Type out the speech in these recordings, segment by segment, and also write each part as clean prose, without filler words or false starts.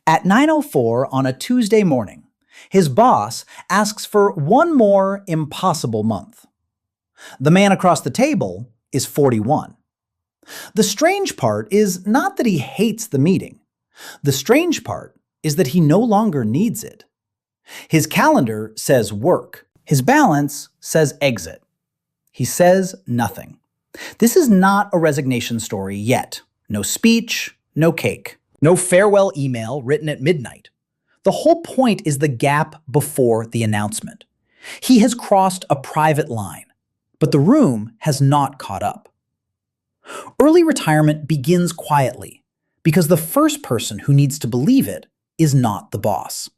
At 9:04 on a Tuesday morning, his boss asks for one more impossible month. The man across the table is 41. The strange part is not that he hates the meeting. The strange part is that he no longer needs it. His calendar says work. His balance says exit. He says nothing. This is not a resignation story yet. No speech, no cake, no farewell email written at midnight. The whole point is the gap before the announcement. He has crossed a private line, but the room has not caught up. Early retirement begins quietly because the first person who needs to believe it is not the boss.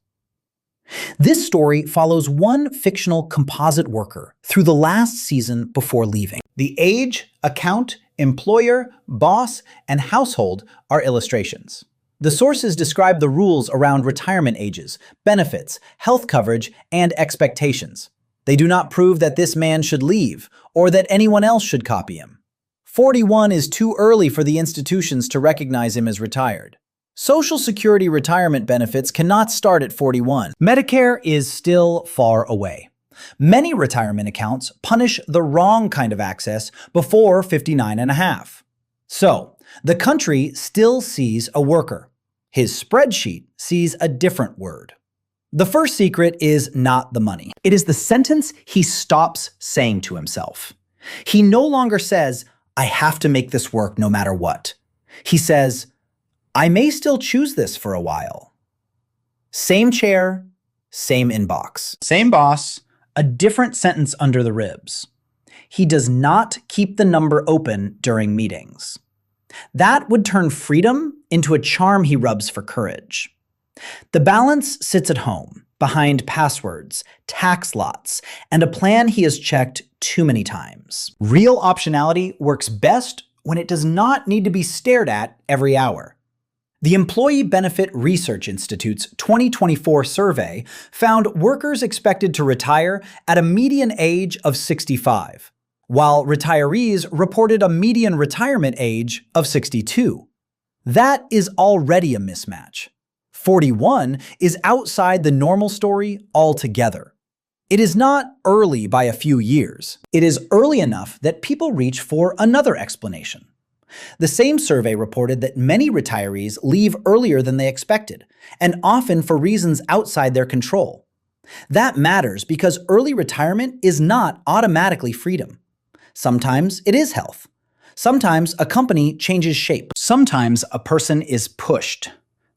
This story follows one fictional composite worker through the last season before leaving. The age, account, employer, boss, and household are illustrations. The sources describe the rules around retirement ages, benefits, health coverage, and expectations. They do not prove that this man should leave or that anyone else should copy him. 41 is too early for the institutions to recognize him as retired. Social Security retirement benefits cannot start at 41. Medicare is still far away. Many retirement accounts punish the wrong kind of access before 59 and a half. So, the country still sees a worker. His spreadsheet sees a different word. The first secret is not the money. It is the sentence he stops saying to himself. He no longer says, "I have to make this work no matter what." He says, "I may still choose this for a while." Same chair, same inbox. Same boss, a different sentence under the ribs. He does not keep the number open during meetings. That would turn freedom into a charm he rubs for courage. The balance sits at home, behind passwords, tax lots, and a plan he has checked too many times. Real optionality works best when it does not need to be stared at every hour. The Employee Benefit Research Institute's 2024 survey found workers expected to retire at a median age of 65, while retirees reported a median retirement age of 62. That is already a mismatch. 41 is outside the normal story altogether. It is not early by a few years. It is early enough that people reach for another explanation. The same survey reported that many retirees leave earlier than they expected, and often for reasons outside their control. That matters because early retirement is not automatically freedom. Sometimes it is health. Sometimes a company changes shape. Sometimes a person is pushed.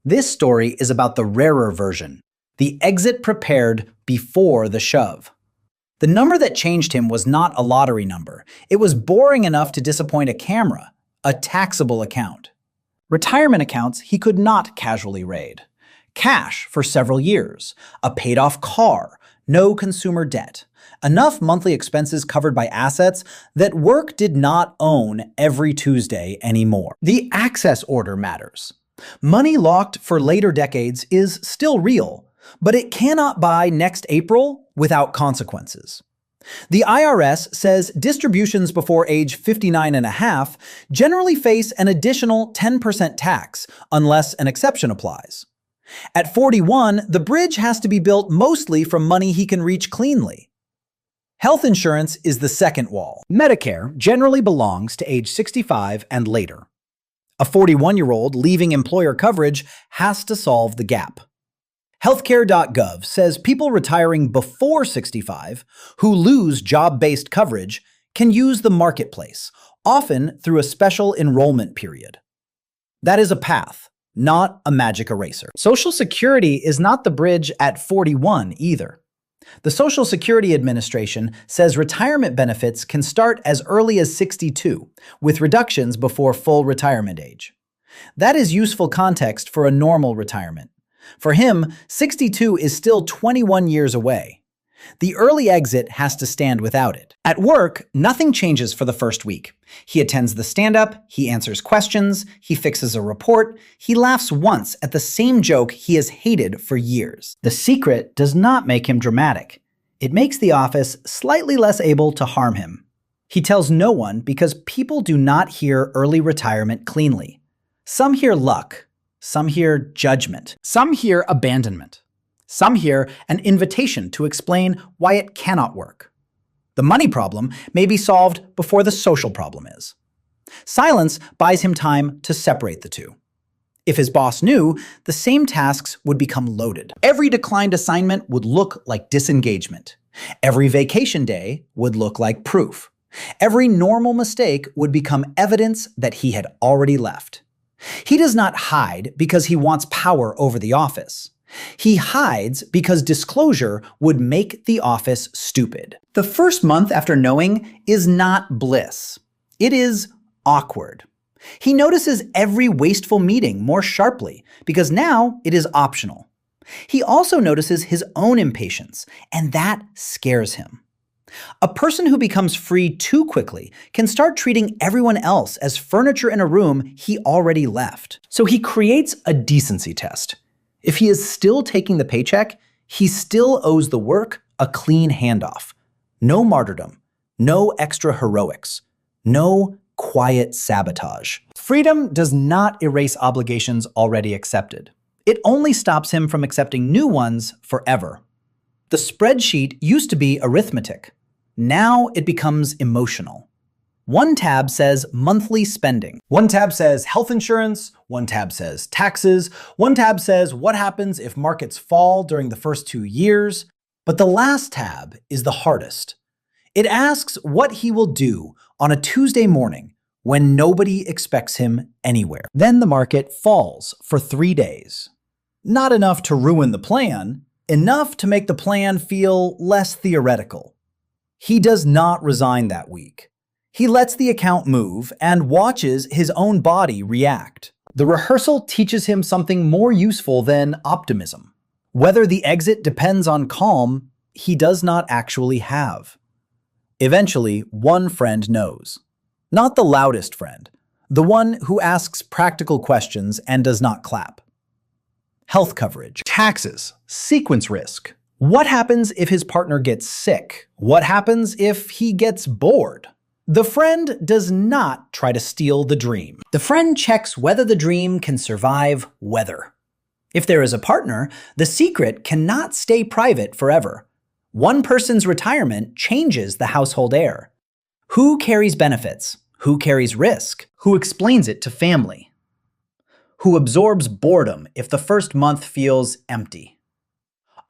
This story is about the rarer version, the exit prepared before the shove. The number that changed him was not a lottery number. It was boring enough to disappoint a camera, a taxable account. Retirement accounts he could not casually raid. Cash for several years, a paid-off car, no consumer debt, enough monthly expenses covered by assets that work did not own every Tuesday anymore. The access order matters. Money locked for later decades is still real, but it cannot buy next April without consequences. The IRS says distributions before age 59 and a half generally face an additional 10% tax unless an exception applies. At 41, the bridge has to be built mostly from money he can reach cleanly. Health insurance is the second wall. Medicare generally belongs to age 65 and later. A 41-year-old leaving employer coverage has to solve the gap. HealthCare.gov says people retiring before 65 who lose job-based coverage can use the marketplace, often through a special enrollment period. That is a path, not a magic eraser. Social Security is not the bridge at 41 either. The Social Security Administration says retirement benefits can start as early as 62, with reductions before full retirement age. That is useful context for a normal retirement. For him, 62 is still 21 years away. The early exit has to stand without it. At work, nothing changes for the first week. He attends the stand-up, he answers questions, he fixes a report, he laughs once at the same joke he has hated for years. The secret does not make him dramatic. It makes the office slightly less able to harm him. He tells no one because people do not hear early retirement cleanly. Some hear luck, Some hear judgment. Some hear abandonment. Some hear an invitation to explain why it cannot work. The money problem may be solved before the social problem is. Silence buys him time to separate the two. If his boss knew, the same tasks would become loaded. Every declined assignment would look like disengagement. Every vacation day would look like proof. Every normal mistake would become evidence that he had already left. He does not hide because he wants power over the office. He hides because disclosure would make the office stupid. The first month after knowing is not bliss. It is awkward. He notices every wasteful meeting more sharply because now it is optional. He also notices his own impatience, and that scares him. A person who becomes free too quickly can start treating everyone else as furniture in a room he already left. So he creates a decency test. If he is still taking the paycheck, he still owes the work a clean handoff. No martyrdom, no extra heroics, no quiet sabotage. Freedom does not erase obligations already accepted. It only stops him from accepting new ones forever. The spreadsheet used to be arithmetic. Now it becomes emotional. One tab says monthly spending. One tab says health insurance. One tab says taxes. One tab says what happens if markets fall during the first 2 years. But the last tab is the hardest. It asks what he will do on a Tuesday morning when nobody expects him anywhere. Then the market falls for 3 days. Not enough to ruin the plan, enough to make the plan feel less theoretical. He does not resign that week. He lets the account move and watches his own body react. The rehearsal teaches him something more useful than optimism. Whether the exit depends on calm, he does not actually have. Eventually, one friend knows. Not the loudest friend, the one who asks practical questions and does not clap. Health coverage, taxes, sequence risk. What happens if his partner gets sick? What happens if he gets bored? The friend does not try to steal the dream. The friend checks whether the dream can survive weather. If there is a partner, the secret cannot stay private forever. One person's retirement changes the household air. Who carries benefits? Who carries risk? Who explains it to family? Who absorbs boredom if the first month feels empty?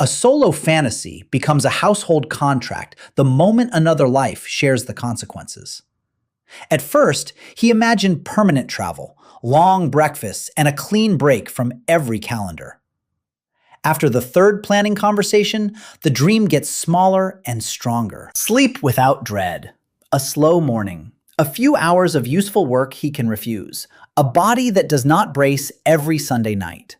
A solo fantasy becomes a household contract the moment another life shares the consequences. At first, he imagined permanent travel, long breakfasts, and a clean break from every calendar. After the third planning conversation, the dream gets smaller and stronger. Sleep without dread. A slow morning. A few hours of useful work he can refuse. A body that does not brace every Sunday night.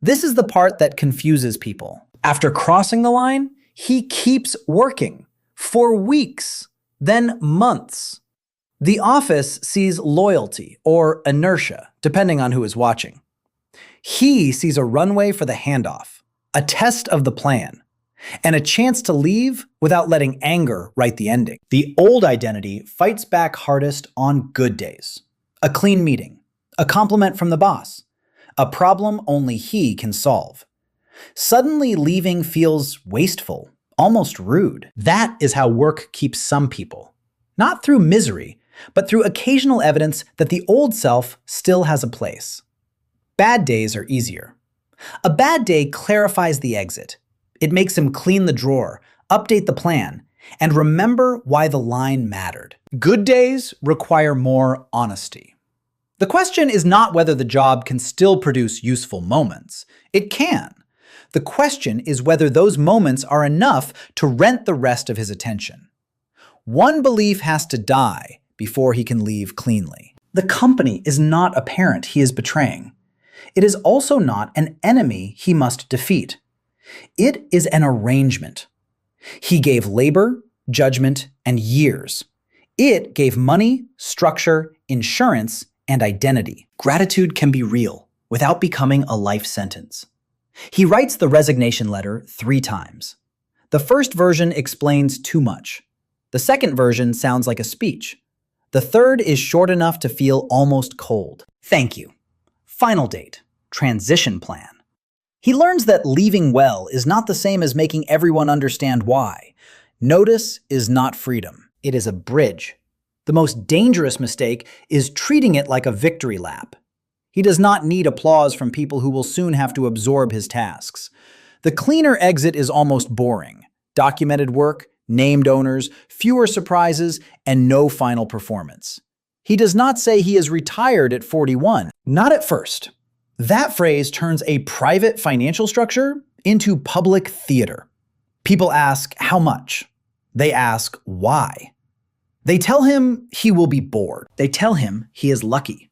This is the part that confuses people. After crossing the line, he keeps working for weeks, then months. The office sees loyalty or inertia, depending on who is watching. He sees a runway for the handoff, a test of the plan, and a chance to leave without letting anger write the ending. The old identity fights back hardest on good days. A clean meeting, a compliment from the boss, a problem only he can solve. Suddenly leaving feels wasteful, almost rude. That is how work keeps some people. Not through misery, but through occasional evidence that the old self still has a place. Bad days are easier. A bad day clarifies the exit. It makes him clean the drawer, update the plan, and remember why the line mattered. Good days require more honesty. The question is not whether the job can still produce useful moments. It can. The question is whether those moments are enough to rent the rest of his attention. One belief has to die before he can leave cleanly. The company is not a parent he is betraying. It is also not an enemy he must defeat. It is an arrangement. He gave labor, judgment, and years. It gave money, structure, insurance, and identity. Gratitude can be real without becoming a life sentence. He writes the resignation letter 3 times. The first version explains too much. The second version sounds like a speech. The third is short enough to feel almost cold. Thank you. Final date, transition plan. He learns that leaving well is not the same as making everyone understand why. Notice is not freedom. It is a bridge. The most dangerous mistake is treating it like a victory lap. He does not need applause from people who will soon have to absorb his tasks. The cleaner exit is almost boring. Documented work, named owners, fewer surprises, and no final performance. He does not say he is retired at 41. Not at first. That phrase turns a private financial structure into public theater. People ask how much. They ask why. They tell him he will be bored. They tell him he is lucky.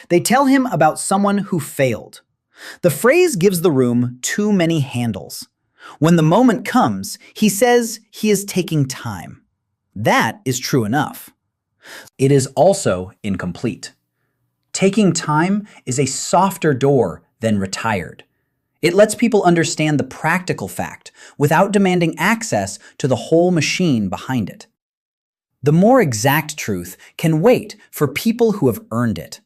They tell him about someone who failed. The phrase gives the room too many handles. When the moment comes, he says he is taking time. That is true enough. It is also incomplete. Taking time is a softer door than retired. It lets people understand the practical fact without demanding access to the whole machine behind it. The more exact truth can wait for people who have earned it.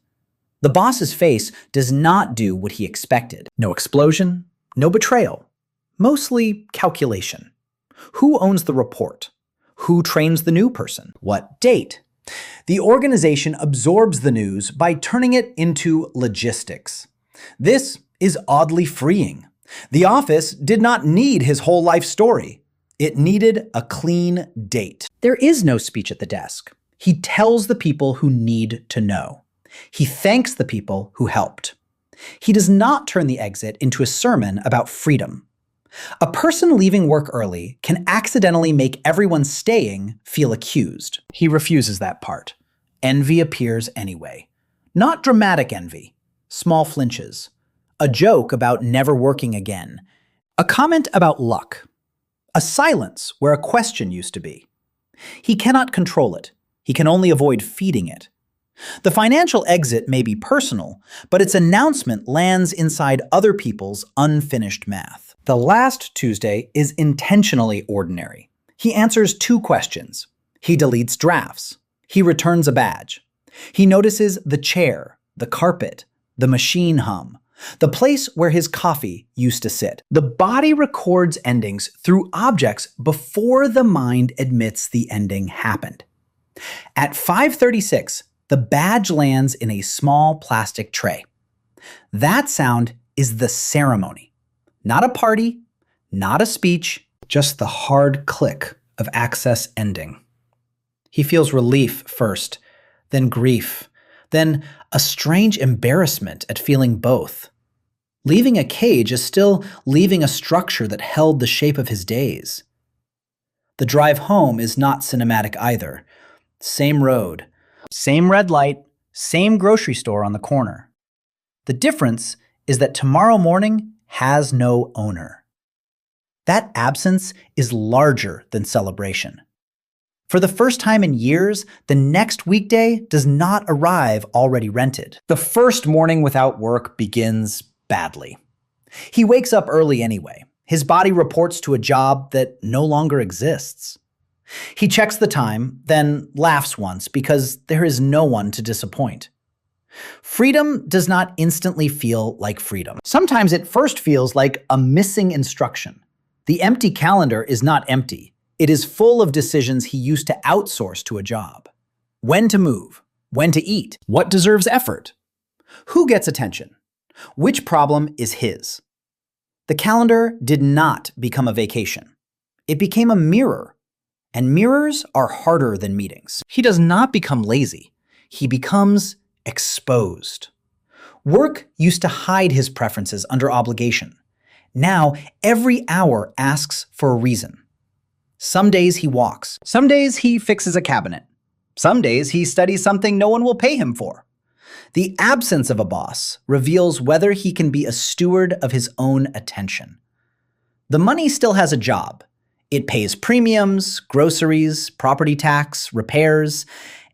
The boss's face does not do what he expected. No explosion, no betrayal. Mostly calculation. Who owns the report? Who trains the new person? What date? The organization absorbs the news by turning it into logistics. This is oddly freeing. The office did not need his whole life story. It needed a clean date. There is no speech at the desk. He tells the people who need to know. He thanks the people who helped. He does not turn the exit into a sermon about freedom. A person leaving work early can accidentally make everyone staying feel accused. He refuses that part. Envy appears anyway. Not dramatic envy, small flinches. A joke about never working again. A comment about luck. A silence where a question used to be. He cannot control it. He can only avoid feeding it. The financial exit may be personal, but its announcement lands inside other people's unfinished math. The last Tuesday is intentionally ordinary. He answers 2 questions. He deletes drafts. He returns a badge. He notices the chair, the carpet, the machine hum, the place where his coffee used to sit. The body records endings through objects before the mind admits the ending happened. At 5:36, the badge lands in a small plastic tray. That sound is the ceremony. Not a party, not a speech, just the hard click of access ending. He feels relief first, then grief, then a strange embarrassment at feeling both. Leaving a cage is still leaving a structure that held the shape of his days. The drive home is not cinematic either. Same road, same red light, same grocery store on the corner. The difference is that tomorrow morning has no owner. That absence is larger than celebration. For the first time in years, the next weekday does not arrive already rented. The first morning without work begins badly. He wakes up early anyway. His body reports to a job that no longer exists. He checks the time, then laughs once because there is no one to disappoint. Freedom does not instantly feel like freedom. Sometimes it first feels like a missing instruction. The empty calendar is not empty. It is full of decisions he used to outsource to a job. When to move, when to eat, what deserves effort, who gets attention, which problem is his. The calendar did not become a vacation. It became a mirror. And mirrors are harder than meetings. He does not become lazy. He becomes exposed. Work used to hide his preferences under obligation. Now, every hour asks for a reason. Some days he walks. Some days he fixes a cabinet. Some days he studies something no one will pay him for. The absence of a boss reveals whether he can be a steward of his own attention. The money still has a job. It pays premiums, groceries, property tax, repairs,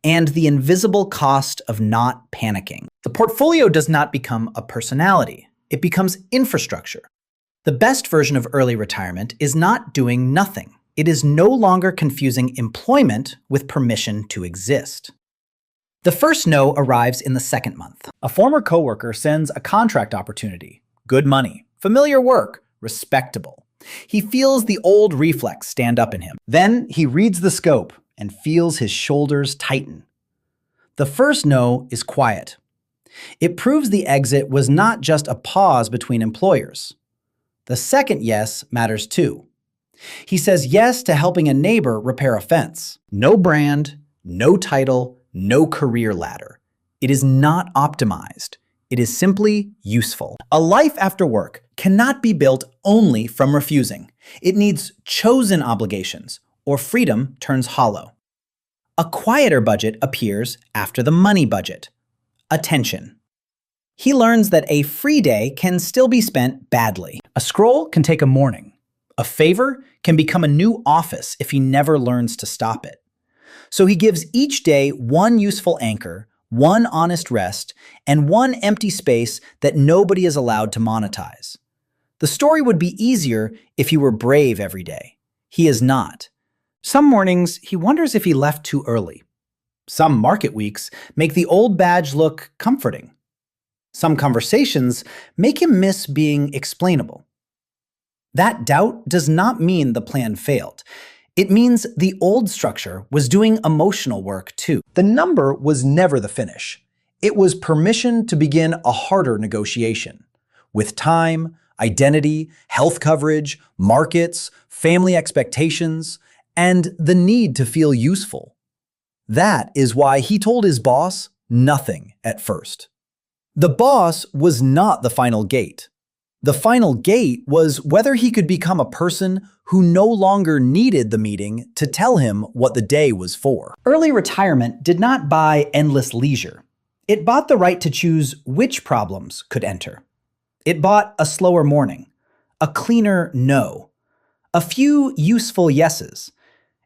and the invisible cost of not panicking. The portfolio does not become a personality. It becomes infrastructure. The best version of early retirement is not doing nothing. It is no longer confusing employment with permission to exist. The first no arrives in the second month. A former coworker sends a contract opportunity. Good money, familiar work, respectable. He feels the old reflex stand up in him. Then he reads the scope and feels his shoulders tighten. The first no is quiet. It proves the exit was not just a pause between employers. The second yes matters too. He says yes to helping a neighbor repair a fence. No brand, no title, no career ladder. It is not optimized. It is simply useful. A life after work cannot be built only from refusing. It needs chosen obligations, or freedom turns hollow. A quieter budget appears after the money budget. Attention. He learns that a free day can still be spent badly. A scroll can take a morning. A favor can become a new office if he never learns to stop it. So he gives each day one useful anchor, one honest rest, and one empty space that nobody is allowed to monetize. The story would be easier if he were brave every day. He is not. Some mornings, he wonders if he left too early. Some market weeks make the old badge look comforting. Some conversations make him miss being explainable. That doubt does not mean the plan failed. It means the old structure was doing emotional work too. The number was never the finish. It was permission to begin a harder negotiation. With time, identity, health coverage, markets, family expectations, and the need to feel useful. That is why he told his boss nothing at first. The boss was not the final gate. The final gate was whether he could become a person who no longer needed the meeting to tell him what the day was for. Early retirement did not buy endless leisure. It bought the right to choose which problems could enter. It bought a slower morning, a cleaner no, a few useful yeses,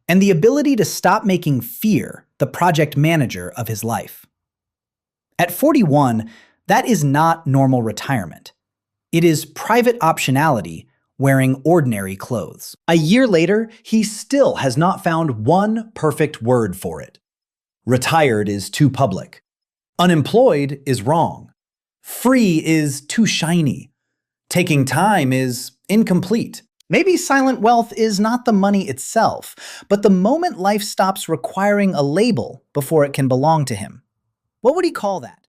and the ability to stop making fear the project manager of his life. At 41, that is not normal retirement. It is private optionality wearing ordinary clothes. A year later, he still has not found one perfect word for it. Retired is too public. Unemployed is wrong. Free is too shiny. Taking time is incomplete. Maybe silent wealth is not the money itself, but the moment life stops requiring a label before it can belong to him. What would he call that?